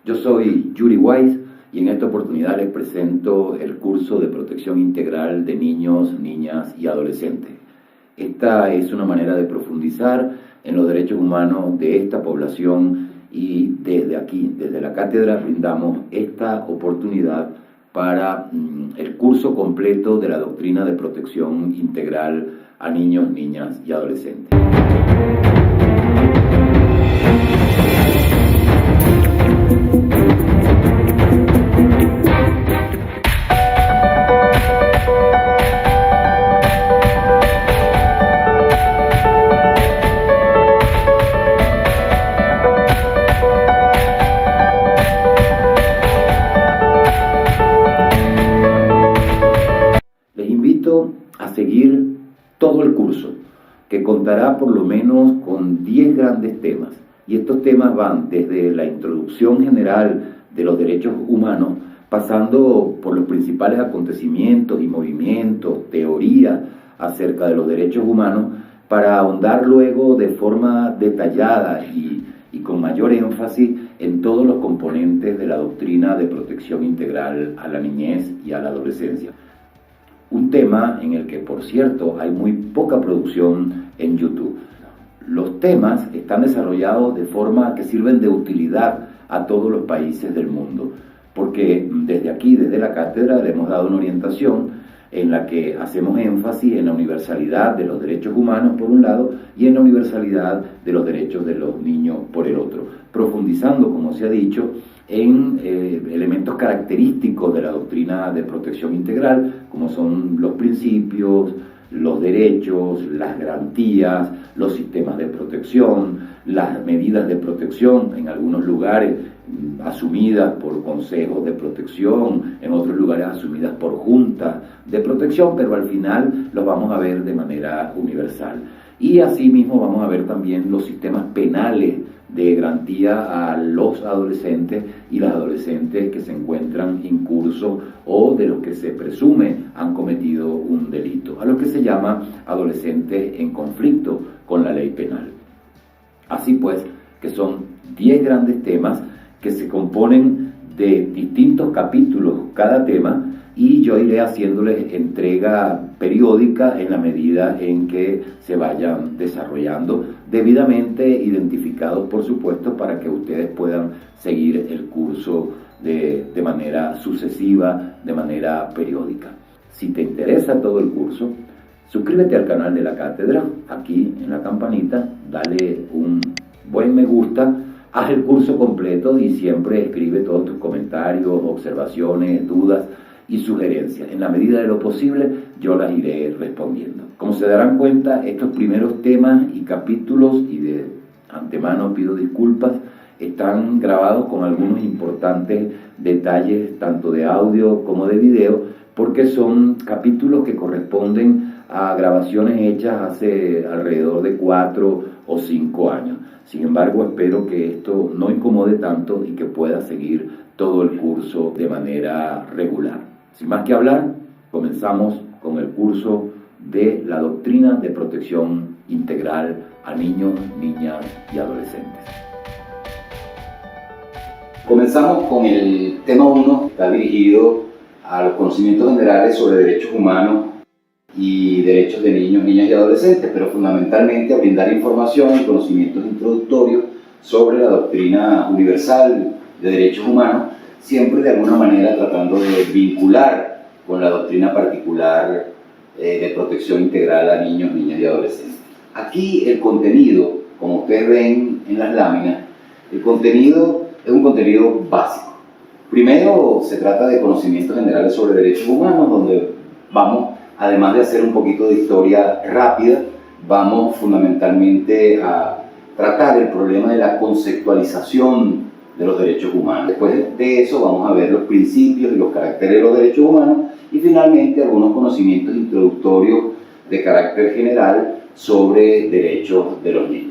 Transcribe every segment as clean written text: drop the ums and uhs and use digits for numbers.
Yo soy Yuri Weiss y en esta oportunidad les presento el curso de protección integral de niños, niñas y adolescentes. Esta es una manera de profundizar en los derechos humanos de esta población y desde aquí, desde la cátedra, brindamos esta oportunidad para el curso completo de la doctrina de protección integral a niños, niñas y adolescentes. Les invito a seguir todo el curso, que contará por lo menos con 10 grandes temas. Y estos temas van desde la introducción general de los derechos humanos, pasando por los principales acontecimientos y movimientos, teoría acerca de los derechos humanos, para ahondar luego de forma detallada y con mayor énfasis en todos los componentes de la doctrina de protección integral a la niñez y a la adolescencia. Un tema en el que, por cierto, hay muy poca producción en YouTube. Los temas están desarrollados de forma que sirven de utilidad a todos los países del mundo, porque desde aquí, desde la cátedra, le hemos dado una orientación en la que hacemos énfasis en la universalidad de los derechos humanos por un lado y en la universalidad de los derechos de los niños por el otro, profundizando, como se ha dicho, en elementos característicos de la doctrina de protección integral, como son los principios, los derechos, las garantías, los sistemas de protección, las medidas de protección, en algunos lugares asumidas por consejos de protección, en otros lugares asumidas por juntas de protección, pero al final los vamos a ver de manera universal. Y asimismo vamos a ver también los sistemas penales de garantía a los adolescentes y las adolescentes que se encuentran incursos o de los que se presume han cometido un delito, a los que se llama adolescentes en conflicto con la ley penal. Así pues, que son 10 grandes temas que se componen de distintos capítulos cada tema, y yo iré haciéndoles entrega periódica en la medida en que se vayan desarrollando, debidamente identificados, por supuesto, para que ustedes puedan seguir el curso de manera sucesiva, de manera periódica. Si te interesa todo el curso, suscríbete al canal de la cátedra, aquí en la campanita, dale un buen me gusta, haz el curso completo y siempre escribe todos tus comentarios, observaciones, dudas y sugerencias. En la medida de lo posible, yo las iré respondiendo. Como se darán cuenta, estos primeros temas y capítulos, y de antemano pido disculpas, están grabados con algunos importantes detalles, tanto de audio como de video, porque son capítulos que corresponden a grabaciones hechas hace alrededor de 4 o 5 años. Sin embargo, espero que esto no incomode tanto y que pueda seguir todo el curso de manera regular. Sin más que hablar, comenzamos con el curso de la doctrina de protección integral a niños, niñas y adolescentes. Comenzamos con el tema 1, que está dirigido a los conocimientos generales sobre derechos humanos y derechos de niños, niñas y adolescentes, pero fundamentalmente a brindar información y conocimientos introductorios sobre la doctrina universal de derechos humanos, siempre de alguna manera tratando de vincular con la doctrina particular de protección integral a niños, niñas y adolescentes. Aquí el contenido, como ustedes ven en las láminas, el contenido es un contenido básico. Primero se trata de conocimientos generales sobre derechos humanos, donde vamos, además de hacer un poquito de historia rápida, vamos fundamentalmente a tratar el problema de la conceptualización de los derechos humanos. Después de eso vamos a ver los principios y los caracteres de los derechos humanos y finalmente algunos conocimientos introductorios de carácter general sobre derechos de los niños.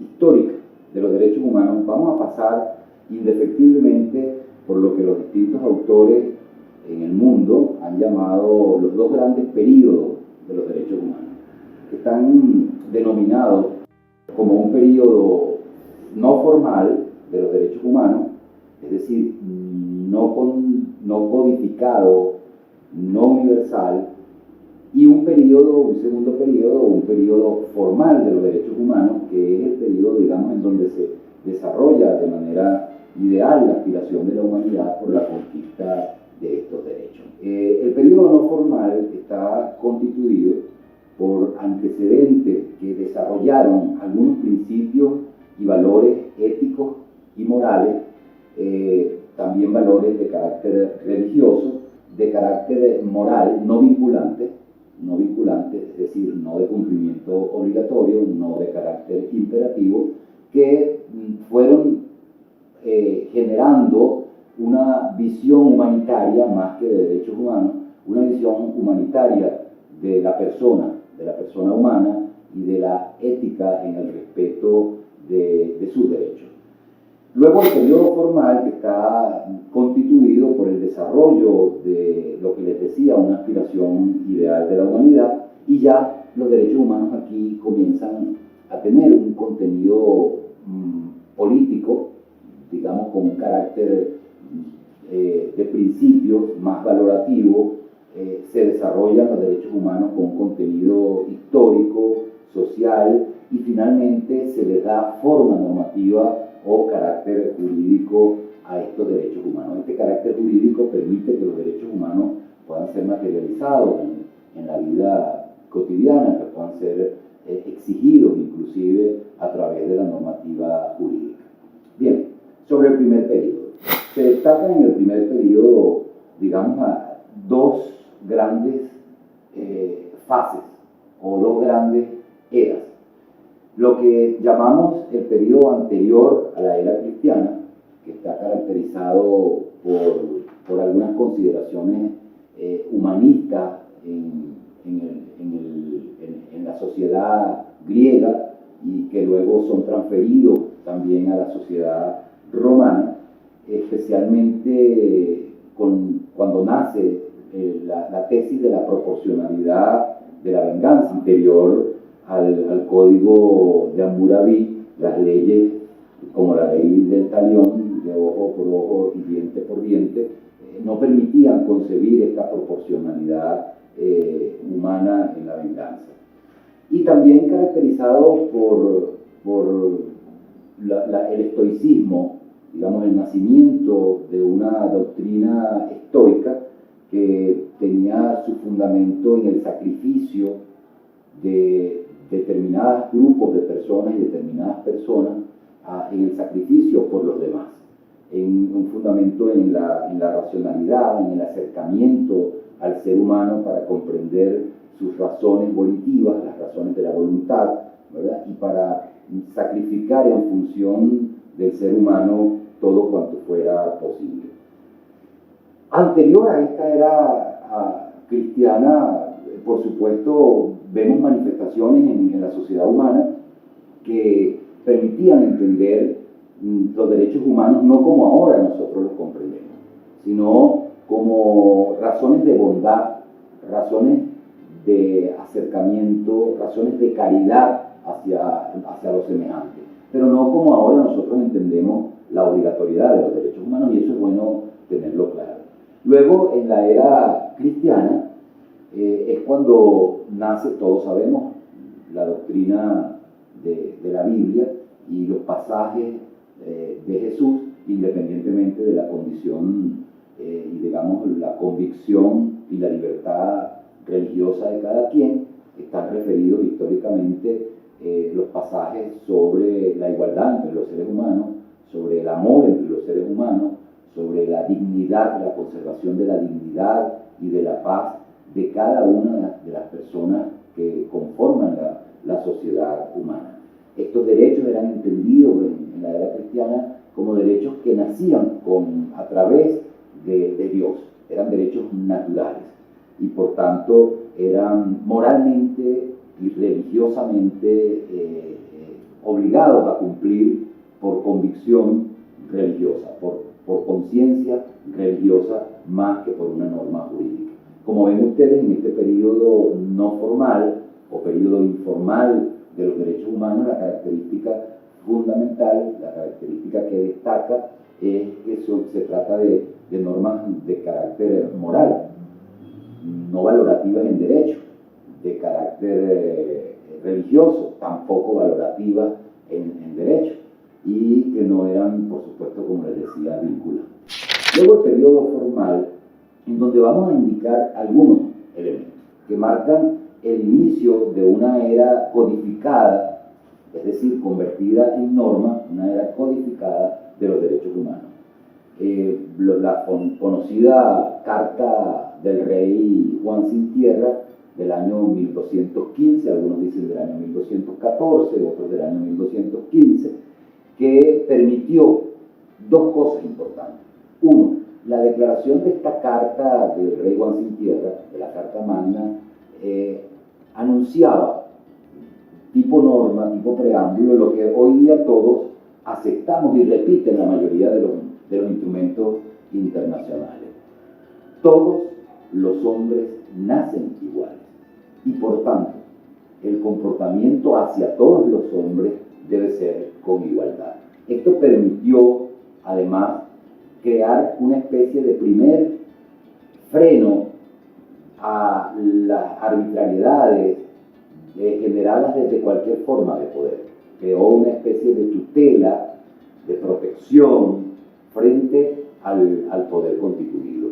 histórica de los derechos humanos, vamos a pasar indefectiblemente por lo que los distintos autores en el mundo han llamado los dos grandes períodos de los derechos humanos, que están denominados como un período no formal de los derechos humanos, es decir, no codificado, no universal, y un segundo periodo, un periodo formal de los derechos humanos, que es el periodo, digamos, en donde se desarrolla de manera ideal la aspiración de la humanidad por la conquista de estos derechos. El periodo no formal está constituido por antecedentes que desarrollaron algunos principios y valores éticos y morales, también valores de carácter religioso, de carácter moral, no vinculante, es decir, no de cumplimiento obligatorio, no de carácter imperativo, que fueron generando una visión humanitaria más que de derechos humanos, una visión humanitaria de la persona humana y de la ética en el respeto de sus derechos. Luego el periodo formal, que está constituido por el desarrollo de lo que les decía, una aspiración ideal de la humanidad, y ya los derechos humanos aquí comienzan a tener un contenido político, digamos, con un carácter de principios más valorativo. Se desarrollan los derechos humanos con un contenido histórico, social, y finalmente se les da forma normativa o carácter jurídico a estos derechos humanos. Este carácter jurídico permite que los derechos humanos puedan ser materializados en la vida cotidiana, que puedan ser exigidos inclusive a través de la normativa jurídica. Bien, sobre el primer periodo. Se destacan en el primer periodo, digamos, dos grandes fases o dos grandes eras. Lo que llamamos el periodo anterior a la era cristiana, que está caracterizado por algunas consideraciones humanistas en la sociedad griega y que luego son transferidos también a la sociedad romana, especialmente cuando nace la tesis de la proporcionalidad de la venganza anterior al código de Hammurabi. Las leyes como la ley del talión, de ojo por ojo y diente por diente, no permitían concebir esta proporcionalidad humana en la venganza. Y también caracterizado por el estoicismo, digamos, el nacimiento de una doctrina estoica que tenía su fundamento en el sacrificio de determinados grupos de personas y determinadas personas, en el sacrificio por los demás, en un fundamento en la racionalidad, en el acercamiento al ser humano para comprender sus razones volitivas, las razones de la voluntad, ¿verdad? Y para sacrificar en función del ser humano todo cuanto fuera posible. Anterior a esta era cristiana, por supuesto, vemos manifestaciones en la sociedad humana que permitían entender los derechos humanos no como ahora nosotros los comprendemos, sino como razones de bondad, razones de acercamiento, razones de caridad hacia los semejantes, pero no como ahora nosotros entendemos la obligatoriedad de los derechos humanos, y eso es bueno tenerlo claro. Luego, en la era cristiana, es cuando nace, todos sabemos, la doctrina de la Biblia y los pasajes de Jesús, independientemente de la condición y, digamos, la convicción y la libertad religiosa de cada quien. Están referidos históricamente los pasajes sobre la igualdad entre los seres humanos, sobre el amor entre los seres humanos, sobre la dignidad, la conservación de la dignidad y de la paz de cada una de las personas que conforman la sociedad humana. Estos derechos eran entendidos en la era cristiana como derechos que nacían a través de Dios, eran derechos naturales y por tanto eran moralmente y religiosamente obligados a cumplir por convicción religiosa, por conciencia religiosa más que por una norma jurídica. Como ven ustedes, en este periodo no formal o periodo informal de los derechos humanos, la característica fundamental, la característica que destaca es que se trata de normas de carácter moral, no valorativas en derecho, de carácter religioso, tampoco valorativas en derecho, y que no eran, por supuesto, como les decía, vinculadas. Luego el periodo formal, en donde vamos a indicar algunos elementos que marcan el inicio de una era codificada, es decir, convertida en norma, una era codificada de los derechos humanos. La conocida Carta del Rey Juan Sin Tierra del año 1215, algunos dicen del año 1214, otros del año 1215, que permitió dos cosas importantes. Uno, la declaración de esta Carta del Rey Juan Sin Tierra, de la Carta Magna, anunciaba, tipo norma, tipo preámbulo, lo que hoy día todos aceptamos y repiten la mayoría de los instrumentos internacionales. Todos los hombres nacen iguales y por tanto el comportamiento hacia todos los hombres debe ser con igualdad. Esto permitió además crear una especie de primer freno a las arbitrariedades generadas desde cualquier forma de poder. Creó una especie de tutela, de protección frente al poder constituido.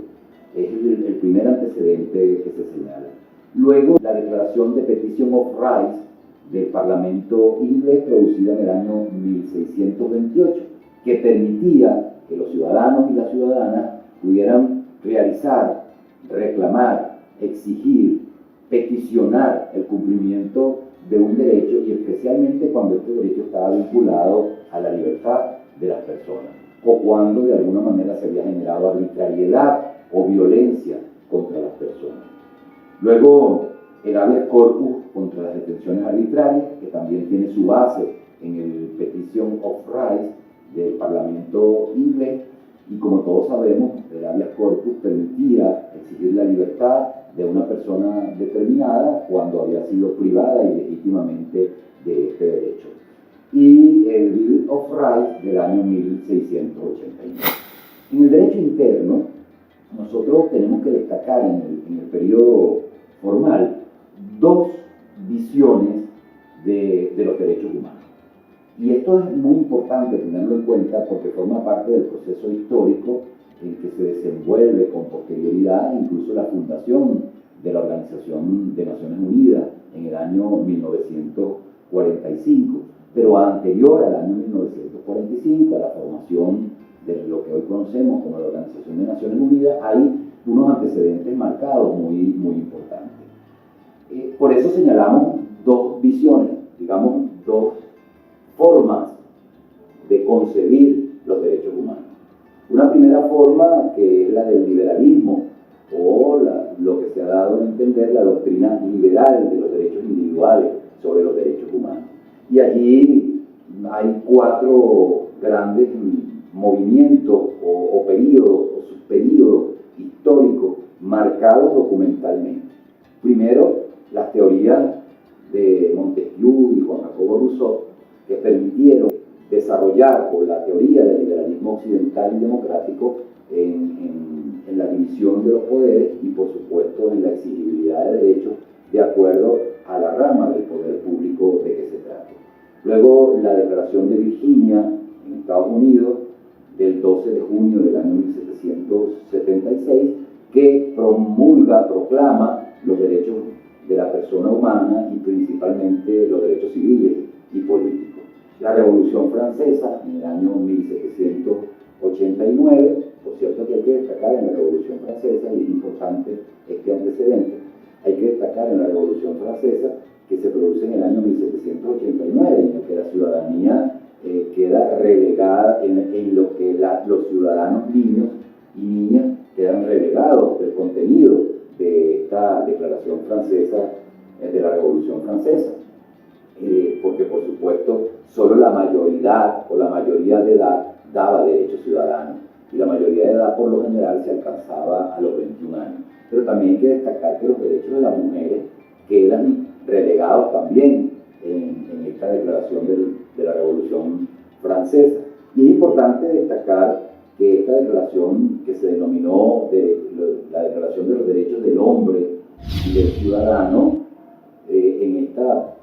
Es el primer antecedente que se señala. Luego, la declaración de Petition of Rights del Parlamento inglés, producida en el año 1628, que permitía que los ciudadanos y las ciudadanas pudieran realizar, reclamar, exigir, peticionar el cumplimiento de un derecho, y especialmente cuando este derecho estaba vinculado a la libertad de las personas, o cuando de alguna manera se había generado arbitrariedad o violencia contra las personas. Luego, el habeas corpus contra las detenciones arbitrarias, que también tiene su base en el Petition of Rights del Parlamento inglés, y como todos sabemos, el habeas corpus permitía exigir la libertad de una persona determinada cuando había sido privada ilegítimamente de este derecho. Y el Bill of Rights del año 1689. En el derecho interno, nosotros tenemos que destacar en el periodo formal dos visiones de los derechos humanos. Y esto es muy importante tenerlo en cuenta porque forma parte del proceso histórico en que se desenvuelve con posterioridad incluso la fundación de la Organización de Naciones Unidas en el año 1945, pero anterior al año 1945, a la formación de lo que hoy conocemos como la Organización de Naciones Unidas, hay unos antecedentes marcados muy importantes. Por eso señalamos dos visiones, digamos, dos formas de concebir los derechos humanos. Una primera forma, que es la del liberalismo, o lo que se ha dado a entender la doctrina liberal de los derechos individuales sobre los derechos humanos. Y allí hay cuatro grandes movimientos o periodos o subperiodos históricos marcados documentalmente. Primero, las teorías de Montesquieu y Juan Jacobo Rousseau, que permitieron desarrollar por la teoría del liberalismo occidental y democrático en la división de los poderes y por supuesto en la exigibilidad de derechos de acuerdo a la rama del poder público de que se trate. Luego la Declaración de Virginia en Estados Unidos del 12 de junio del año 1776, que proclama los derechos de la persona humana y principalmente los derechos civiles y políticos. La Revolución Francesa en el año 1789, por cierto que hay que destacar en la Revolución Francesa, y es importante este antecedente, hay que destacar en la Revolución Francesa que se produce en el año 1789, en el que la ciudadanía queda relegada, en lo que los ciudadanos niños y niñas quedan relegados del contenido de esta Declaración Francesa, de la Revolución Francesa. porque por supuesto solo la mayoría o la mayoría de edad daba derechos ciudadanos, y la mayoría de edad por lo general se alcanzaba a los 21 años. Pero también hay que destacar que los derechos de las mujeres quedan relegados también en esta declaración de la Revolución Francesa. Y es importante destacar que esta declaración, que se denominó la Declaración de los Derechos del Hombre y del Ciudadano, en esta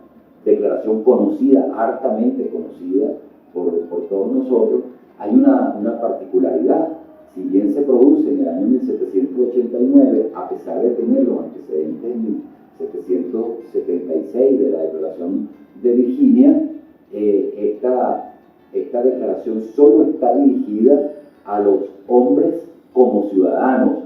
declaración conocida, hartamente conocida por todos nosotros, hay una particularidad. Si bien se produce en el año 1789, a pesar de tener los antecedentes en 1776 de la Declaración de Virginia, esta declaración solo está dirigida a los hombres como ciudadanos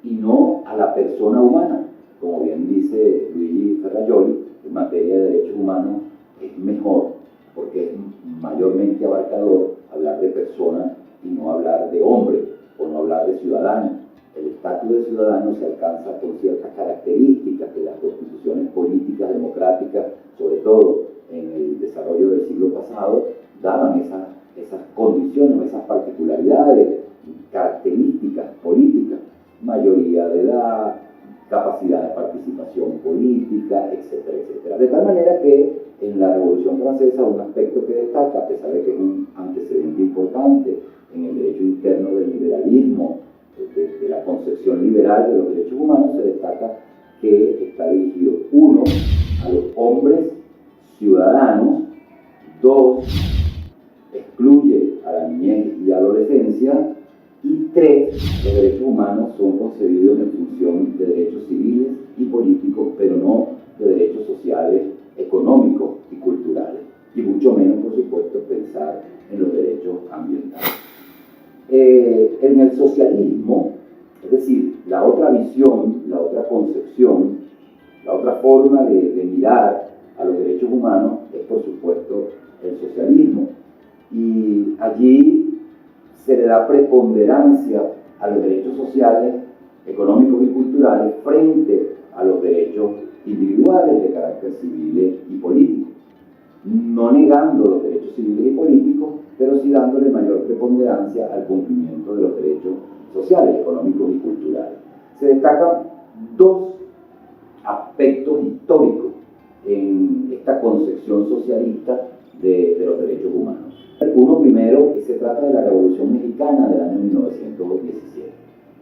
y no a la persona humana. Como bien dice Luigi Ferrajoli, en materia de derechos humanos es mejor, porque es mayormente abarcador hablar de persona y no hablar de hombre o no hablar de ciudadano. El estatus de ciudadano se alcanza con ciertas características que las constituciones políticas democráticas, sobre todo en el desarrollo del siglo pasado, daban esas condiciones, esas particularidades, características políticas, mayoría de edad, capacidad de participación política, etcétera, etcétera. De tal manera que en la Revolución Francesa un aspecto que destaca, a pesar de que es un antecedente importante en el derecho interno del liberalismo, de la concepción liberal de los derechos humanos, se destaca que está dirigido, uno, a los hombres ciudadanos, dos, excluye a la niñez y adolescencia, y tres, los derechos humanos son concebidos en función de derechos civiles y políticos, pero no de derechos sociales, económicos y culturales, y mucho menos, por supuesto, pensar en los derechos ambientales. En el socialismo, es decir, la otra visión, la otra concepción, la otra forma de mirar a los derechos humanos es, por supuesto, el socialismo. Y allí se le da preponderancia a los derechos sociales, económicos y culturales frente a los derechos individuales de carácter civil y político, no negando los derechos civiles y políticos, pero sí dándole mayor preponderancia al cumplimiento de los derechos sociales, económicos y culturales. Se destacan dos aspectos históricos en esta concepción socialista de los derechos humanos. Uno primero, que se trata de la Revolución Mexicana del año 1917.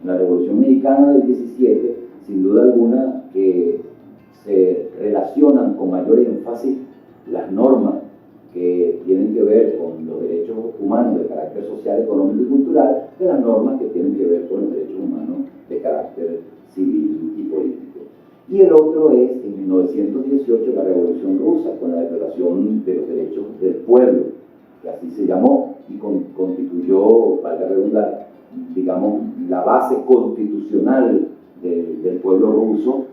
En la Revolución Mexicana del 17, sin duda alguna, que se relacionan con mayor énfasis las normas que tienen que ver con los derechos humanos de carácter social, económico y cultural, de las normas que tienen que ver con los derechos humanos de carácter civil y político. Y el otro es, en 1918, la Revolución Rusa, con la Declaración de los Derechos del Pueblo, que así se llamó, y constituyó, valga redundar, digamos, la base constitucional del pueblo ruso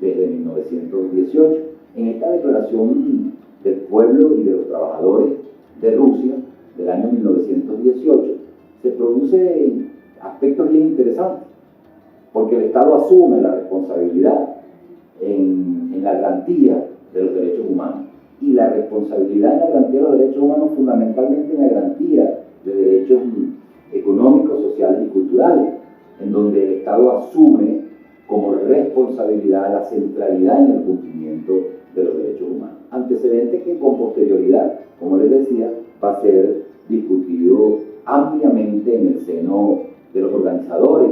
desde 1918. En esta Declaración del Pueblo y de los Trabajadores de Rusia, del año 1918, se producen aspectos bien interesantes, porque el Estado asume la responsabilidad en la garantía de los derechos humanos, y la responsabilidad en la garantía de los derechos humanos fundamentalmente en la garantía de derechos económicos, sociales y culturales, en donde el Estado asume como responsabilidad la centralidad en el cumplimiento de los derechos humanos. Antecedente que con posterioridad, como les decía, va a ser discutido ampliamente en el seno de los organizadores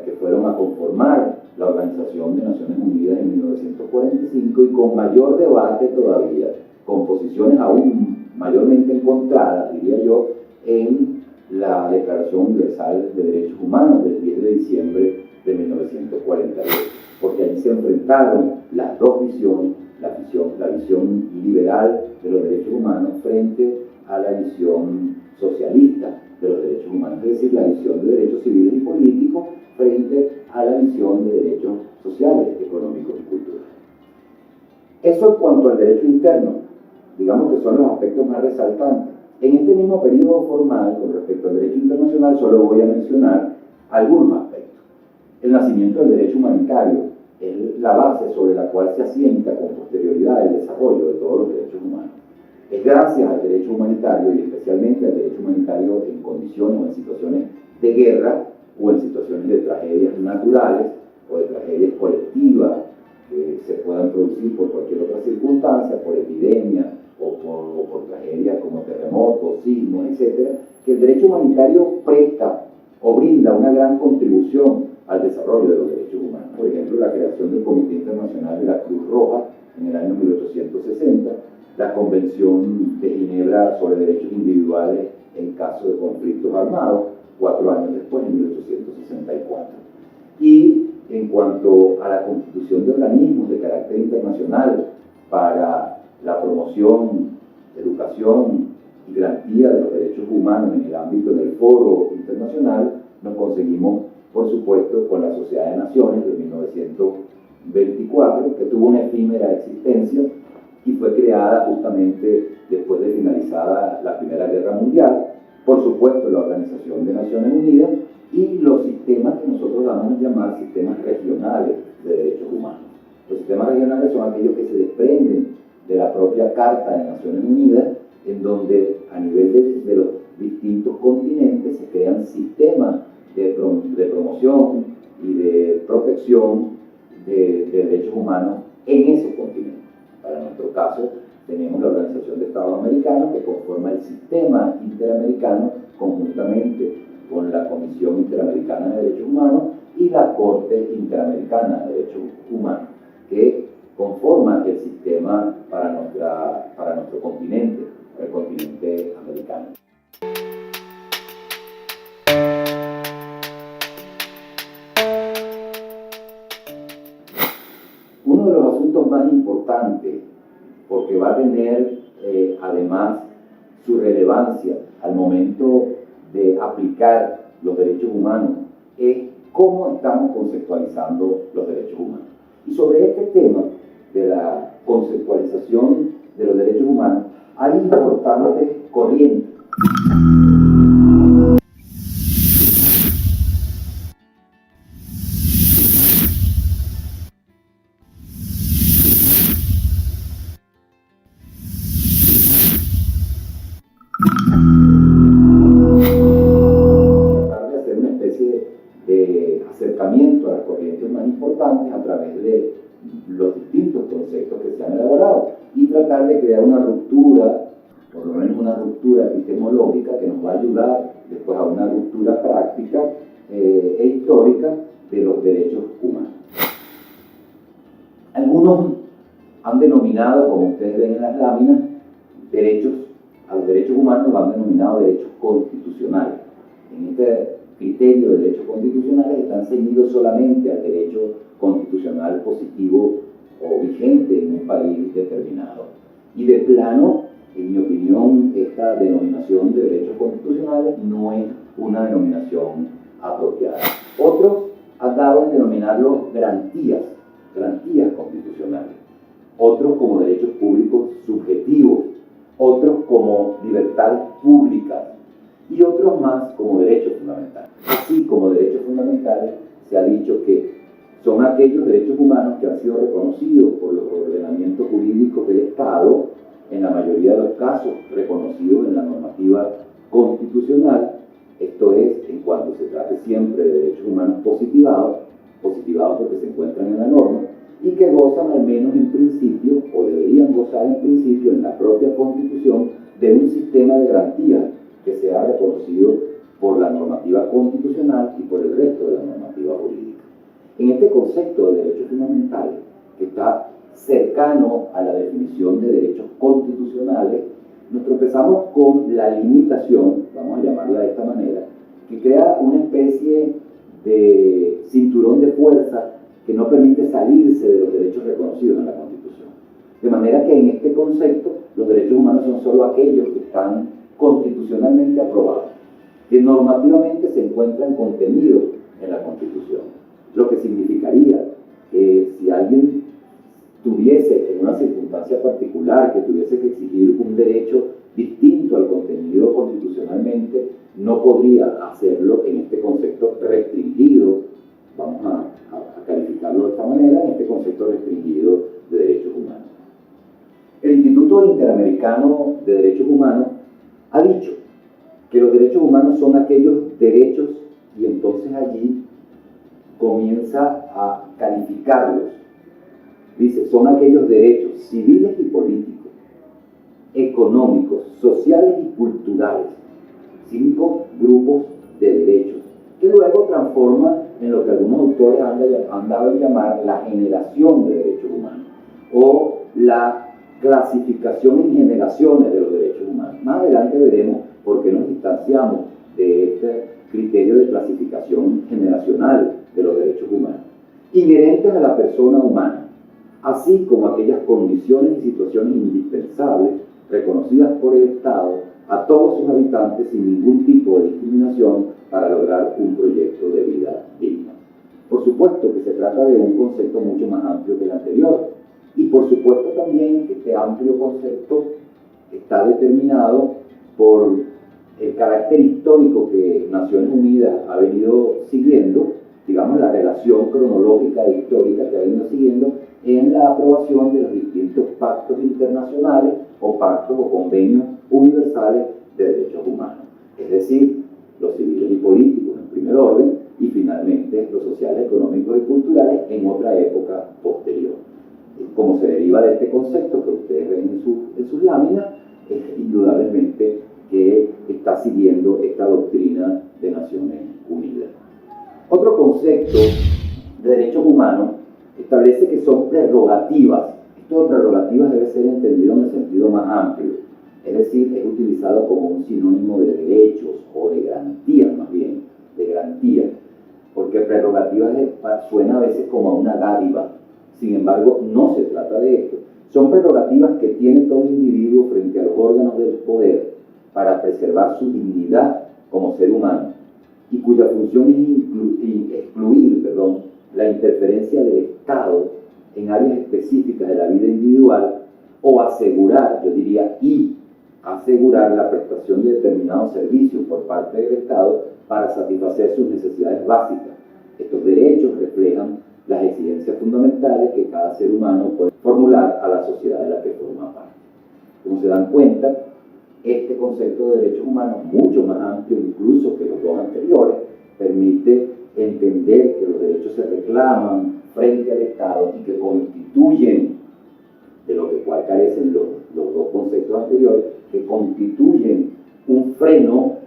que fueron a conformar la Organización de Naciones Unidas en 1945, y con mayor debate todavía, con posiciones aún mayormente encontradas, diría yo, en la Declaración Universal de Derechos Humanos del 10 de diciembre de 1948, porque allí se enfrentaron las dos visiones, la visión liberal de los derechos humanos frente a la visión socialista de los derechos humanos, es decir, la visión de derechos civiles y políticos frente a la visión de derechos sociales, económicos y culturales. Eso en cuanto al derecho interno, digamos que son los aspectos más resaltantes. En este mismo periodo formal, con respecto al derecho internacional, solo voy a mencionar algunos aspectos. El nacimiento del derecho humanitario es la base sobre la cual se asienta con posterioridad el desarrollo de todos los derechos humanos. Es gracias al derecho humanitario y especialmente al derecho humanitario en condiciones o en situaciones de guerra o en situaciones de tragedias naturales o de tragedias colectivas que se puedan producir por cualquier otra circunstancia, por epidemias o por tragedias como terremotos, sismos, etc., que el derecho humanitario presta o brinda una gran contribución al desarrollo de los derechos humanos. Por ejemplo, la creación del Comité Internacional de la Cruz Roja en el año 1860, la Convención de Ginebra sobre Derechos Individuales en caso de conflictos armados, 4 años después, en 1864. Y en cuanto a la constitución de organismos de carácter internacional para la promoción, educación y garantía de los derechos humanos en el ámbito del foro internacional, nos conseguimos, por supuesto, con la Sociedad de Naciones de 1924, que tuvo una efímera existencia y fue creada justamente después de finalizada la Primera Guerra Mundial. Por supuesto, la Organización de Naciones Unidas y los sistemas que nosotros vamos a llamar sistemas regionales de derechos humanos. Los sistemas regionales son aquellos que se desprenden de la propia Carta de Naciones Unidas, en donde a nivel de los distintos continentes se crean sistemas de promoción y de protección de derechos humanos en esos continentes. Para nuestro caso, tenemos la Organización de Estados Americanos, que conforma el sistema interamericano conjuntamente con la Comisión Interamericana de Derechos Humanos y la Corte Interamericana de Derechos Humanos, que conforman el sistema para nuestro continente, el continente americano. Uno de los asuntos más importantes, porque va a tener además su relevancia al momento de aplicar los derechos humanos, es cómo estamos conceptualizando los derechos humanos. Y sobre este tema de la conceptualización de los derechos humanos, hay importantes corrientes. De acercamiento a las corrientes más importantes a través de los distintos conceptos que se han elaborado y tratar de crear una ruptura, por lo menos una ruptura epistemológica que nos va a ayudar después a una ruptura práctica e histórica de los derechos humanos. Algunos han denominado, como ustedes ven en las láminas, a los derechos humanos los han denominado derechos constitucionales. En este criterio de derechos constitucionales están ceñidos solamente al derecho constitucional positivo o vigente en un país determinado. Y de plano, en mi opinión, esta denominación de derechos constitucionales no es una denominación apropiada. Otros han dado en denominarlos garantías constitucionales. Otros como derechos públicos subjetivos. Otros como libertades públicas. Y otros más como derechos fundamentales. Así como derechos fundamentales, se ha dicho que son aquellos derechos humanos que han sido reconocidos por los ordenamientos jurídicos del Estado, en la mayoría de los casos reconocidos en la normativa constitucional, esto es, en cuanto se trate siempre de derechos humanos positivados porque se encuentran en la norma, y que gozan al menos en principio, o deberían gozar en principio en la propia Constitución, de un sistema de garantías que sea reconocido por la normativa constitucional y por el resto de la normativa jurídica. En este concepto de derechos fundamentales, que está cercano a la definición de derechos constitucionales, nos tropezamos con la limitación, vamos a llamarla de esta manera, que crea una especie de cinturón de fuerza que no permite salirse de los derechos reconocidos en la Constitución. De manera que en este concepto, los derechos humanos son solo aquellos que están constitucionalmente aprobados, que normativamente se encuentran contenidos en la Constitución. Lo que significaría que si alguien tuviese en una circunstancia particular que tuviese que exigir un derecho distinto al contenido constitucionalmente, no podría hacerlo en este concepto restringido, vamos a calificarlo de esta alguna manera, en este concepto restringido de derechos humanos. El Instituto Interamericano de Derechos Humanos ha dicho que los derechos humanos son aquellos derechos, y entonces allí comienza a calificarlos. Dice, son aquellos derechos civiles y políticos, económicos, sociales y culturales. 5 grupos de derechos, que luego transforma en lo que algunos autores han dado a llamar la generación de derechos humanos, o la clasificación en generaciones de los derechos humanos. Más adelante veremos por qué nos distanciamos de este criterio de clasificación generacional de los derechos humanos, inherentes a la persona humana, así como aquellas condiciones y situaciones indispensables reconocidas por el Estado a todos sus habitantes sin ningún tipo de discriminación para lograr un proyecto de vida digna. Por supuesto que se trata de un concepto mucho más amplio que el anterior, y por supuesto también que este amplio concepto está determinado por el carácter histórico que Naciones Unidas ha venido siguiendo, digamos la relación cronológica e histórica que ha venido siguiendo en la aprobación de los distintos pactos internacionales o pactos o convenios universales de derechos humanos, es decir, los civiles y políticos en primer orden y finalmente los sociales, económicos y culturales en otra época posterior. Como se deriva de este concepto que ustedes ven en sus láminas, es indudablemente que está siguiendo esta doctrina de Naciones Unidas. Otro concepto de derechos humanos establece que son prerrogativas. Esto de prerrogativas debe ser entendido en el sentido más amplio, es decir, es utilizado como un sinónimo de derechos o de garantías, más bien, de garantías, porque prerrogativas suena a veces como a una dádiva. Sin embargo, no se trata de esto. Son prerrogativas que tiene todo individuo frente a los órganos del poder para preservar su dignidad como ser humano, y cuya función es excluir la interferencia del Estado en áreas específicas de la vida individual, o asegurar, yo diría, asegurar la prestación de determinados servicios por parte del Estado para satisfacer sus necesidades básicas. Estos derechos reflejan las exigencias fundamentales que cada ser humano puede formular a la sociedad de la que forma parte. Como se dan cuenta, este concepto de derechos humanos, mucho más amplio incluso que los dos anteriores, permite entender que los derechos se reclaman frente al Estado y que constituyen, de lo que cual carecen los dos conceptos anteriores, que constituyen un freno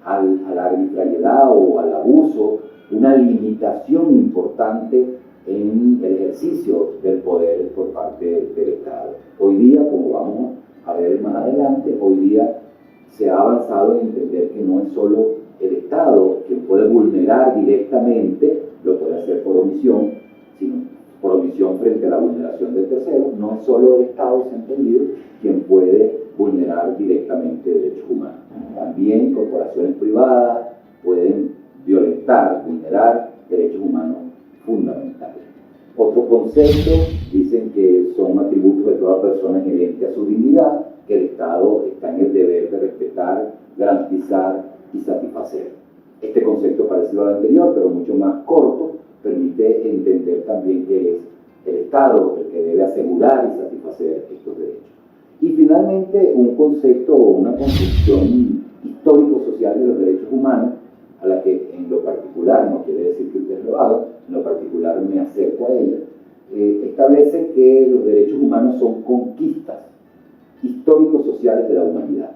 a la arbitrariedad o al abuso, una limitación importante en el ejercicio del poder por parte del Estado. Hoy día, como vamos a ver más adelante, hoy día se ha avanzado en entender que no es solo el Estado quien puede vulnerar directamente, lo puede hacer por omisión, sino por omisión frente a la vulneración de terceros. No es solo el Estado, se ha entendido, quien puede vulnerar directamente derechos humanos. También corporaciones privadas pueden violentar, vulnerar derechos humanos fundamentales. Otro concepto, dicen que son atributos de toda persona inherente a su dignidad, que el Estado está en el deber de respetar, garantizar y satisfacer. Este concepto parecido al anterior, pero mucho más corto, permite entender también que es el Estado el que debe asegurar y satisfacer estos derechos. Y finalmente, un concepto o una construcción histórico-social de los derechos humanos, a la que en lo particular, no quiere decir que ustedes lo hagan, en lo particular me acerco a ella, establece que los derechos humanos son conquistas históricos sociales de la humanidad.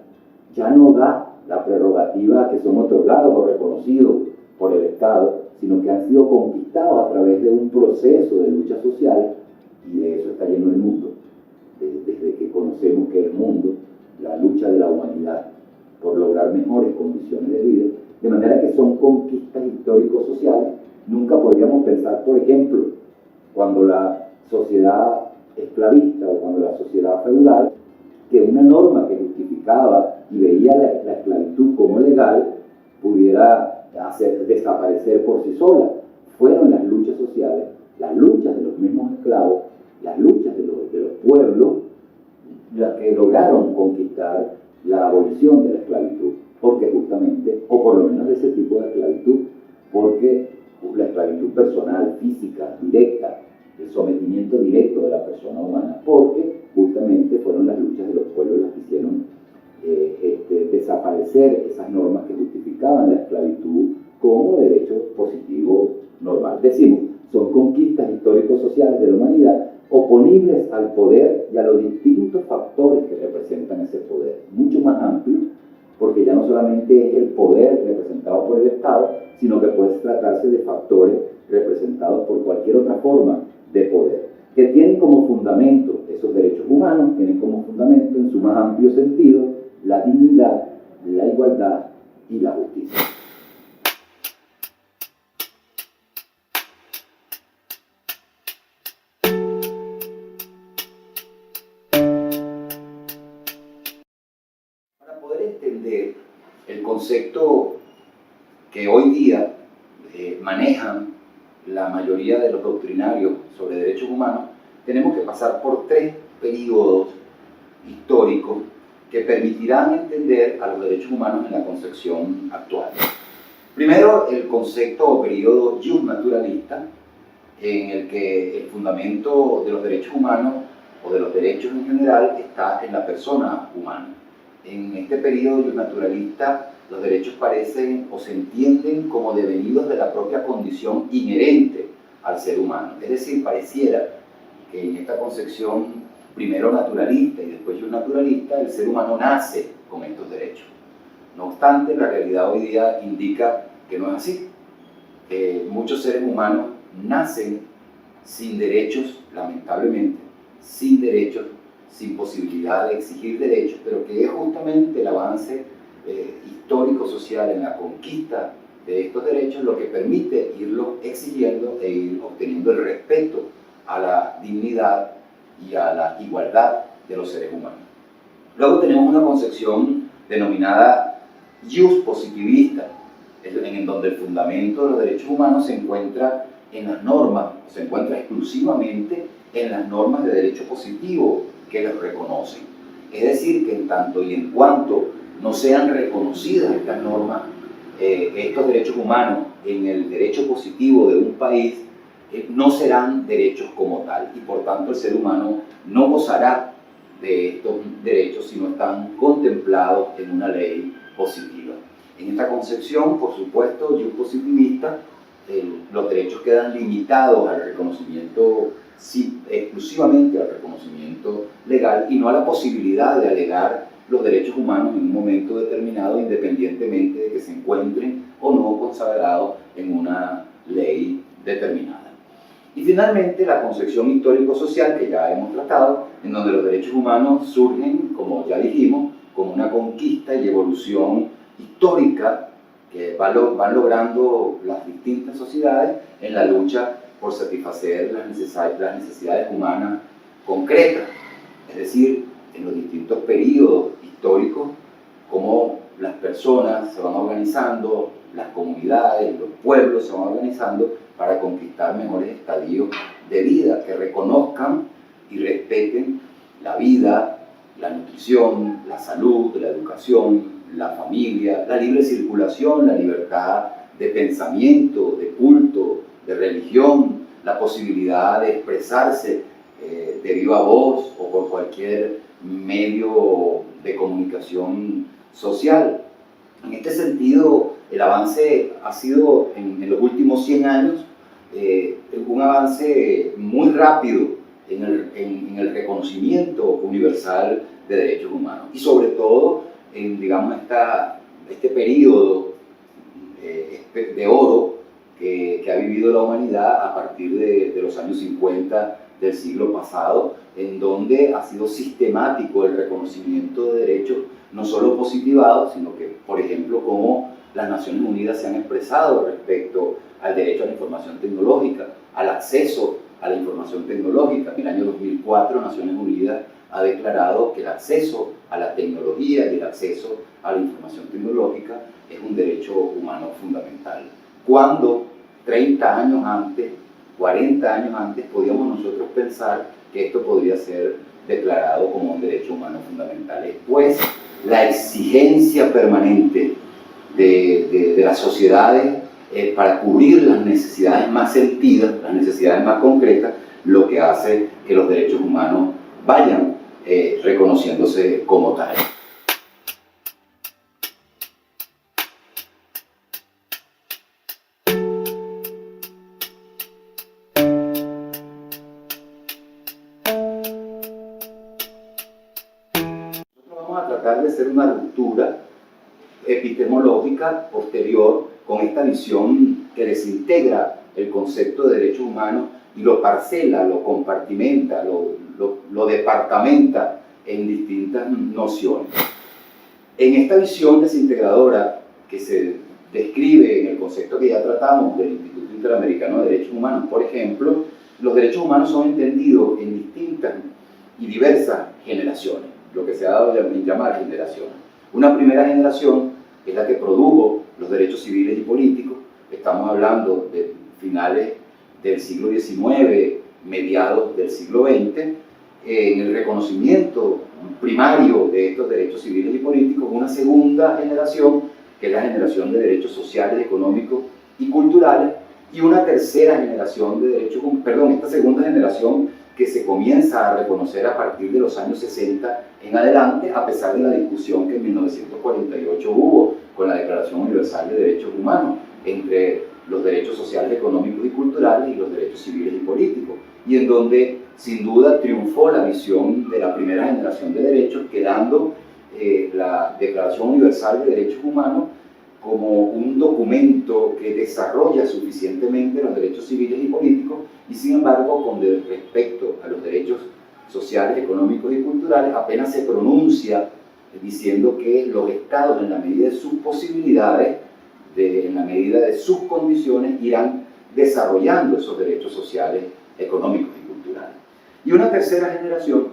Ya no da la prerrogativa que son otorgados o reconocidos por el Estado, sino que han sido conquistados a través de un proceso de luchas sociales, y de eso está lleno el mundo. Desde que conocemos que el mundo, la lucha de la humanidad por lograr mejores condiciones de vida, de manera que son conquistas históricos sociales. Nunca podríamos pensar, por ejemplo, cuando la sociedad esclavista o cuando la sociedad feudal, que una norma que justificaba y veía la esclavitud como legal pudiera hacer desaparecer por sí sola. Fueron las luchas sociales, las luchas de los mismos esclavos, las luchas de los pueblos, las que lograron conquistar la abolición de la esclavitud, porque justamente, o por lo menos de ese tipo de esclavitud, porque la esclavitud personal, física, directa, el sometimiento directo de la persona humana, porque justamente fueron las luchas de los pueblos las que hicieron desaparecer esas normas que justificaban la esclavitud como derecho positivo normal. Decimos, son conquistas históricos-sociales de la humanidad oponibles al poder y a los distintos factores que representan ese poder, mucho más amplio, porque ya no solamente es el poder representado por el Estado, sino que puede tratarse de factores representados por cualquier otra forma de poder, que tienen como fundamento esos derechos humanos, tienen como fundamento en su más amplio sentido la dignidad, la igualdad y la justicia. Para poder entender el concepto que hoy día manejan la mayoría de los doctrinarios sobre derechos humanos, tenemos que pasar por 3 periodos históricos que permitirán entender a los derechos humanos en la concepción actual. Primero, el concepto o periodo justnaturalista, en el que el fundamento de los derechos humanos o de los derechos en general está en la persona humana. En este periodo justnaturalista, los derechos parecen o se entienden como devenidos de la propia condición inherente al ser humano. Es decir, pareciera que en esta concepción primero naturalista y después justnaturalista, el ser humano nace con estos derechos. No obstante, la realidad hoy día indica que no es así. Muchos seres humanos nacen sin derechos, lamentablemente, sin derechos, sin posibilidad de exigir derechos, pero que es justamente el avance histórico-social en la conquista de estos derechos lo que permite irlos exigiendo e ir obteniendo el respeto a la dignidad y a la igualdad de los seres humanos. Luego tenemos una concepción denominada positivista, en donde el fundamento de los derechos humanos se encuentra en las normas, se encuentra exclusivamente en las normas de derecho positivo que los reconocen. Es decir, que en tanto y en cuanto no sean reconocidas estas normas, estos derechos humanos en el derecho positivo de un país, no serán derechos como tal, y por tanto el ser humano no gozará de estos derechos si no están contemplados en una ley positiva. En esta concepción, por supuesto, positivista, los derechos quedan limitados al reconocimiento, sí, exclusivamente al reconocimiento legal y no a la posibilidad de alegar los derechos humanos en un momento determinado, independientemente de que se encuentren o no consagrados en una ley determinada. Y finalmente, la concepción histórico-social que ya hemos tratado, en donde los derechos humanos surgen, como ya dijimos, como una conquista y evolución histórica que van logrando las distintas sociedades en la lucha por satisfacer las necesidades humanas concretas, es decir, en los distintos periodos históricos, cómo las personas se van organizando, las comunidades, los pueblos se van organizando para conquistar mejores estadios de vida, que reconozcan y respeten la vida, la nutrición, la salud, la educación, la familia, la libre circulación, la libertad de pensamiento, de culto, de religión, la posibilidad de expresarse de viva voz o por cualquier medio de comunicación social. En este sentido, el avance ha sido en los últimos 100 años un avance muy rápido en el reconocimiento universal de derechos humanos y sobre todo en, digamos, este periodo de oro que ha vivido la humanidad a partir de los años 50 del siglo pasado, en donde ha sido sistemático el reconocimiento de derechos no solo positivados, sino que, por ejemplo, como las Naciones Unidas se han expresado respecto al derecho a la información tecnológica, al acceso a la información tecnológica. En el año 2004, Naciones Unidas ha declarado que el acceso a la tecnología y el acceso a la información tecnológica es un derecho humano fundamental. Cuando 30 años antes, 40 años antes, podíamos nosotros pensar que esto podría ser declarado como un derecho humano fundamental. Es pues la exigencia permanente de las sociedades para cubrir las necesidades más sentidas, las necesidades más concretas, lo que hace que los derechos humanos vayan reconociéndose como tales. Vamos a tratar de hacer una ruptura epistemológica posterior con esta visión que desintegra el concepto de derechos humanos y lo parcela, lo compartimenta, lo departamenta en distintas nociones. En esta visión desintegradora que se describe en el concepto que ya tratamos del Instituto Interamericano de Derechos Humanos, por ejemplo, los derechos humanos son entendidos en distintas y diversas generaciones, lo que se ha dado en llamar generaciones. Una primera generación es la que produjo los derechos civiles y políticos. Estamos hablando de finales del siglo XIX, mediados del siglo XX, en el reconocimiento primario de estos derechos civiles y políticos. Una segunda generación, que es la generación de derechos sociales, económicos y culturales, y una tercera generación de derechos, esta segunda generación que se comienza a reconocer a partir de los años 60 en adelante, a pesar de la discusión que en 1948 hubo con la Declaración Universal de Derechos Humanos, entre los derechos sociales, económicos y culturales y los derechos civiles y políticos, y en donde sin duda triunfó la visión de la primera generación de derechos, quedando la Declaración Universal de Derechos Humanos como un documento que desarrolla suficientemente los derechos civiles y políticos, y sin embargo, con respecto a los derechos sociales, económicos y culturales, apenas se pronuncia diciendo que los estados, en la medida de sus posibilidades, en la medida de sus condiciones, irán desarrollando esos derechos sociales, económicos y culturales. Y una tercera generación,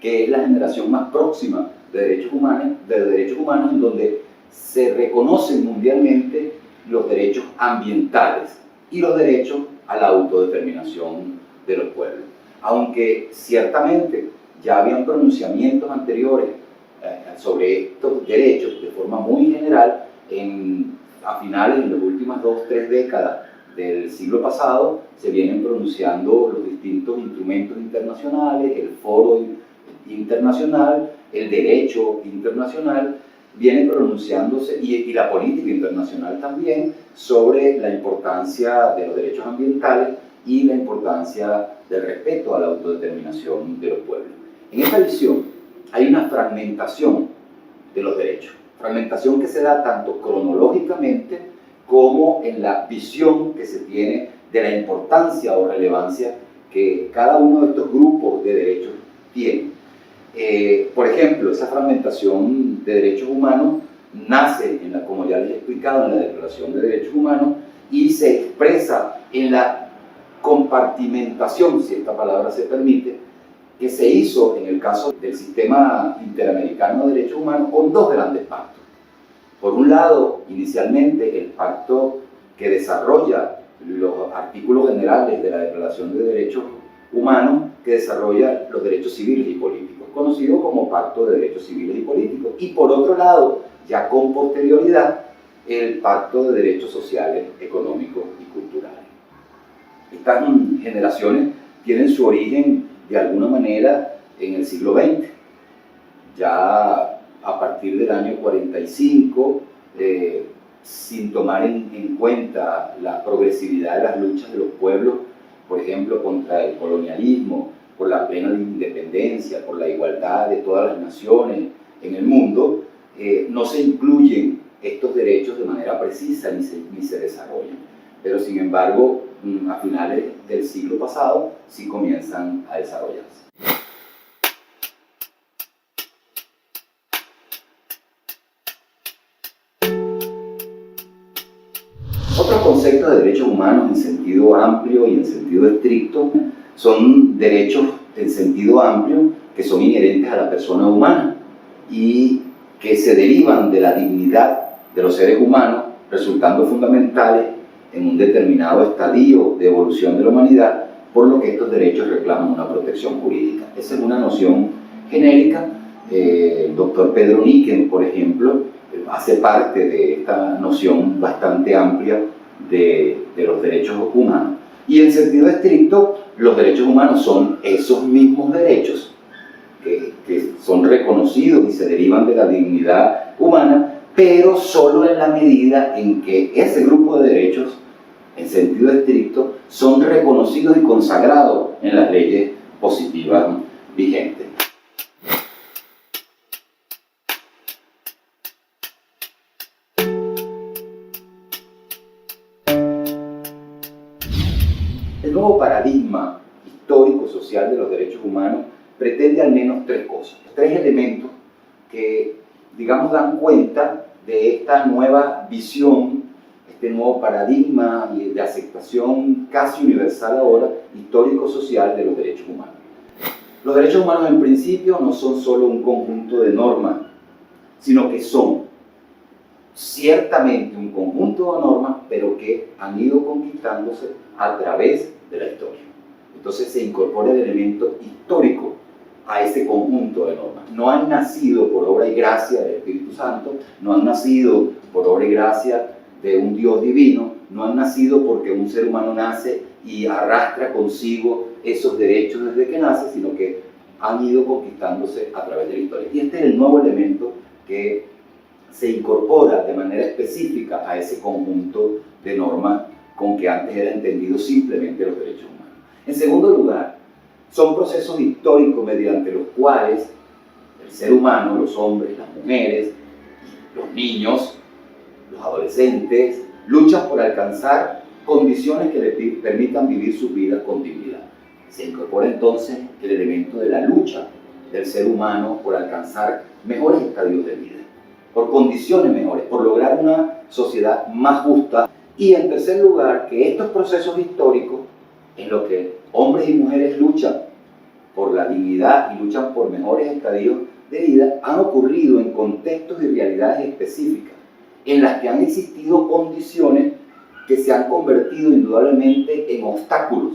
que es la generación más próxima de derechos humanos, en donde se reconocen mundialmente los derechos ambientales y los derechos a la autodeterminación de los pueblos. Aunque ciertamente ya habían pronunciamientos anteriores sobre estos derechos de forma muy general, a finales, en las últimas 2-3 décadas del siglo pasado, se vienen pronunciando los distintos instrumentos internacionales, el foro internacional, el derecho internacional, viene pronunciándose, y la política internacional también, sobre la importancia de los derechos ambientales y la importancia del respeto a la autodeterminación de los pueblos. En esta visión hay una fragmentación de los derechos, fragmentación que se da tanto cronológicamente como en la visión que se tiene de la importancia o relevancia que cada uno de estos grupos de derechos tiene. Por ejemplo, esa fragmentación de derechos humanos nace, como ya les he explicado, en la Declaración de Derechos Humanos, y se expresa en la compartimentación, si esta palabra se permite, que se hizo en el caso del Sistema Interamericano de Derechos Humanos con dos grandes pactos. Por un lado, inicialmente, el pacto que desarrolla los artículos generales de la Declaración de Derechos Humanos, que desarrolla los derechos civiles y políticos, conocido como Pacto de Derechos Civiles y Políticos. Y por otro lado, ya con posterioridad, el Pacto de Derechos Sociales, Económicos y Culturales. Estas generaciones tienen su origen, de alguna manera, en el siglo XX. Ya a partir del año 45, sin tomar en cuenta la progresividad de las luchas de los pueblos, por ejemplo, contra el colonialismo, por la plena independencia, por la igualdad de todas las naciones en el mundo, no se incluyen estos derechos de manera precisa ni se desarrollan. Pero sin embargo, a finales del siglo pasado sí comienzan a desarrollarse. Otros conceptos de derechos humanos en sentido amplio y en sentido estricto son derechos en sentido amplio que son inherentes a la persona humana y que se derivan de la dignidad de los seres humanos, resultando fundamentales en un determinado estadio de evolución de la humanidad, por lo que estos derechos reclaman una protección jurídica. Esa es una noción genérica. El doctor Pedro Niken, por ejemplo, hace parte de esta noción bastante amplia de los derechos humanos. Y en sentido estricto, los derechos humanos son esos mismos derechos que son reconocidos y se derivan de la dignidad humana, pero solo en la medida en que ese grupo de derechos, en sentido estricto, son reconocidos y consagrados en las leyes positivas vigentes. El nuevo paradigma histórico-social de los derechos humanos pretende al menos tres cosas, tres elementos que, digamos, dan cuenta de esta nueva visión, este nuevo paradigma de aceptación casi universal ahora, histórico-social de los derechos humanos. Los derechos humanos en principio no son solo un conjunto de normas, sino que son ciertamente un conjunto de normas, pero que han ido conquistándose a través de la historia. Entonces se incorpora el elemento histórico a ese conjunto de normas. No han nacido por obra y gracia del Espíritu Santo, no han nacido por obra y gracia de un Dios divino, no han nacido porque un ser humano nace y arrastra consigo esos derechos desde que nace, sino que han ido conquistándose a través de la historia. Y este es el nuevo elemento que se incorpora de manera específica a ese conjunto de normas con que antes era entendido simplemente los derechos humanos. En segundo lugar, son procesos históricos mediante los cuales el ser humano, los hombres, las mujeres, los niños, los adolescentes, luchan por alcanzar condiciones que les permitan vivir sus vidas con dignidad. Se incorpora entonces el elemento de la lucha del ser humano por alcanzar mejores estadios de vida, por condiciones mejores, por lograr una sociedad más justa. Y en tercer lugar, que estos procesos históricos en los que hombres y mujeres luchan por la dignidad y luchan por mejores estadios de vida han ocurrido en contextos y realidades específicas en las que han existido condiciones que se han convertido indudablemente en obstáculos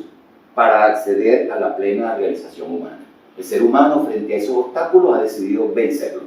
para acceder a la plena realización humana. El ser humano frente a esos obstáculos ha decidido vencerlos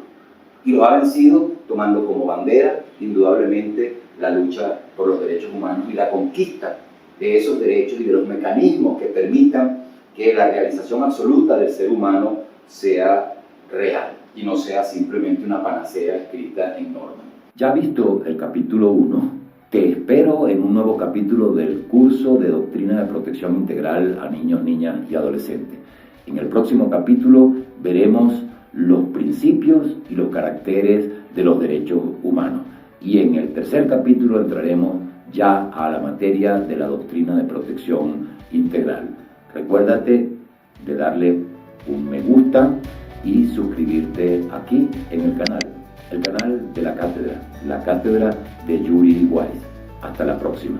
y los ha vencido tomando como bandera indudablemente la lucha por los derechos humanos y la conquista de esos derechos y de los mecanismos que permitan que la realización absoluta del ser humano sea real y no sea simplemente una panacea escrita en normas. Ya visto el capítulo 1, te espero en un nuevo capítulo del curso de Doctrina de Protección Integral a Niños, Niñas y Adolescentes. En el próximo capítulo veremos los principios y los caracteres de los derechos humanos. Y en el tercer capítulo entraremos ya a la materia de la Doctrina de Protección Integral. Recuérdate de darle un me gusta y suscribirte aquí en el canal de la cátedra de Yuri Wise. Hasta la próxima.